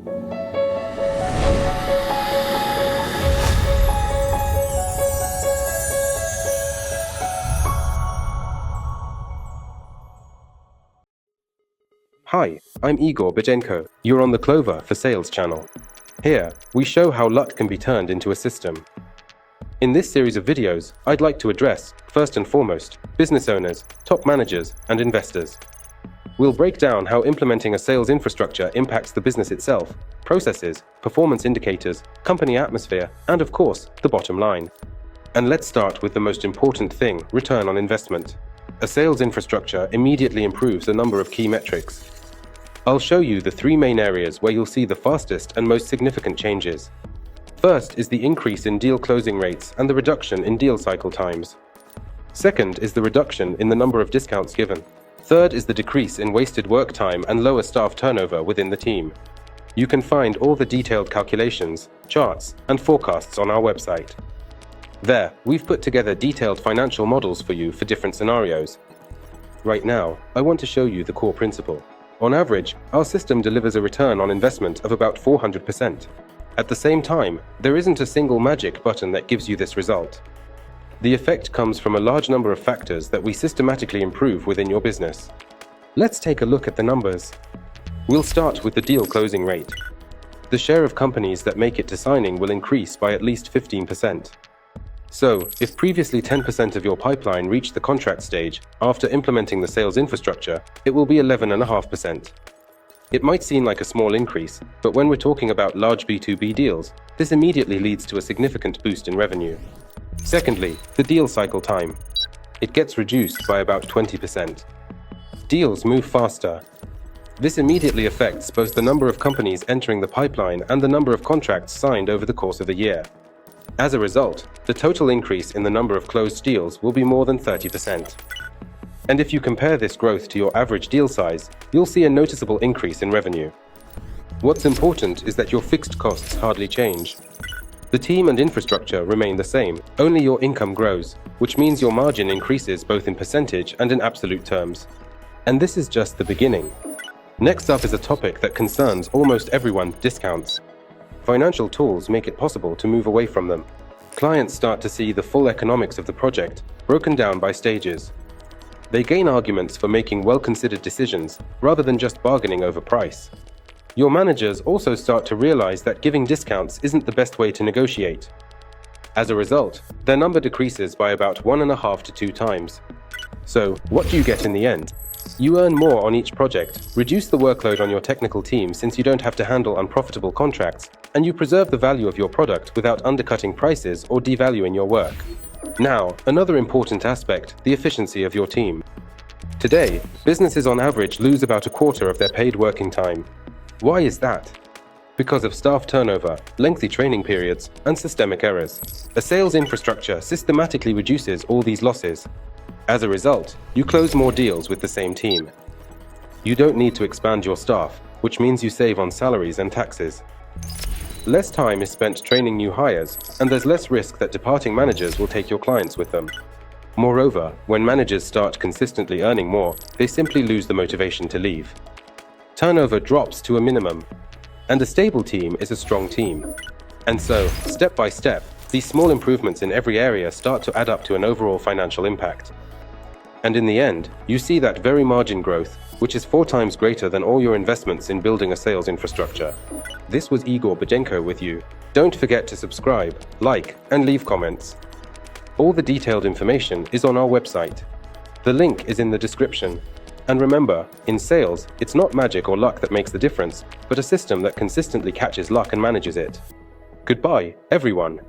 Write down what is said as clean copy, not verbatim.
Hi, I'm Ihor Bozhenko. You're on the Clover for Sales channel. Here, we show how luck can be turned into a system. In this series of videos, I'd like to address, first and foremost, business owners, top managers, and investors. We'll break down how implementing a sales infrastructure impacts the business itself, processes, performance indicators, company atmosphere, and of course, the bottom line. And let's start with the most important thing, return on investment. A sales infrastructure immediately improves a number of key metrics. I'll show you the three main areas where you'll see the fastest and most significant changes. First is the increase in deal closing rates and the reduction in deal cycle times. Second is the reduction in the number of discounts given. Third is the decrease in wasted work time and lower staff turnover within the team. You can find all the detailed calculations, charts, and forecasts on our website. There, we've put together detailed financial models for you for different scenarios. Right now, I want to show you the core principle. On average, our system delivers a return on investment of about 400%. At the same time, there isn't a single magic button that gives you this result. The effect comes from a large number of factors that we systematically improve within your business. Let's take a look at the numbers. We'll start with the deal closing rate. The share of companies that make it to signing will increase by at least 15%. So, if previously 10% of your pipeline reached the contract stage, after implementing the sales infrastructure, it will be 11.5%. It might seem like a small increase, but when we're talking about large B2B deals, this immediately leads to a significant boost in revenue. Secondly, the deal cycle time. It gets reduced by about 20%. Deals move faster. This immediately affects both the number of companies entering the pipeline and the number of contracts signed over the course of a year. As a result, the total increase in the number of closed deals will be more than 30%. And if you compare this growth to your average deal size, you'll see a noticeable increase in revenue. What's important is that your fixed costs hardly change. The team and infrastructure remain the same, only your income grows, which means your margin increases both in percentage and in absolute terms. And this is just the beginning. Next up is a topic that concerns almost everyone: discounts. Financial tools make it possible to move away from them. Clients start to see the full economics of the project, broken down by stages. They gain arguments for making well-considered decisions, rather than just bargaining over price. Your managers also start to realize that giving discounts isn't the best way to negotiate. As a result, their number decreases by about 1.5 to 2 times. So, what do you get in the end? You earn more on each project, reduce the workload on your technical team since you don't have to handle unprofitable contracts, and you preserve the value of your product without undercutting prices or devaluing your work. Now, another important aspect, the efficiency of your team. Today, businesses on average lose about a quarter of their paid working time. Why is that? Because of staff turnover, lengthy training periods, and systemic errors. A sales infrastructure systematically reduces all these losses. As a result, you close more deals with the same team. You don't need to expand your staff, which means you save on salaries and taxes. Less time is spent training new hires, and there's less risk that departing managers will take your clients with them. Moreover, when managers start consistently earning more, they simply lose the motivation to leave. Turnover drops to a minimum, and a stable team is a strong team. And so, step by step, these small improvements in every area start to add up to an overall financial impact. And in the end, you see that very margin growth, which is 4 times greater than all your investments in building a sales infrastructure. This was Ihor Bozhenko with you. Don't forget to subscribe, like, and leave comments. All the detailed information is on our website. The link is in the description. And remember, in sales, it's not magic or luck that makes the difference, but a system that consistently catches luck and manages it. Goodbye, everyone.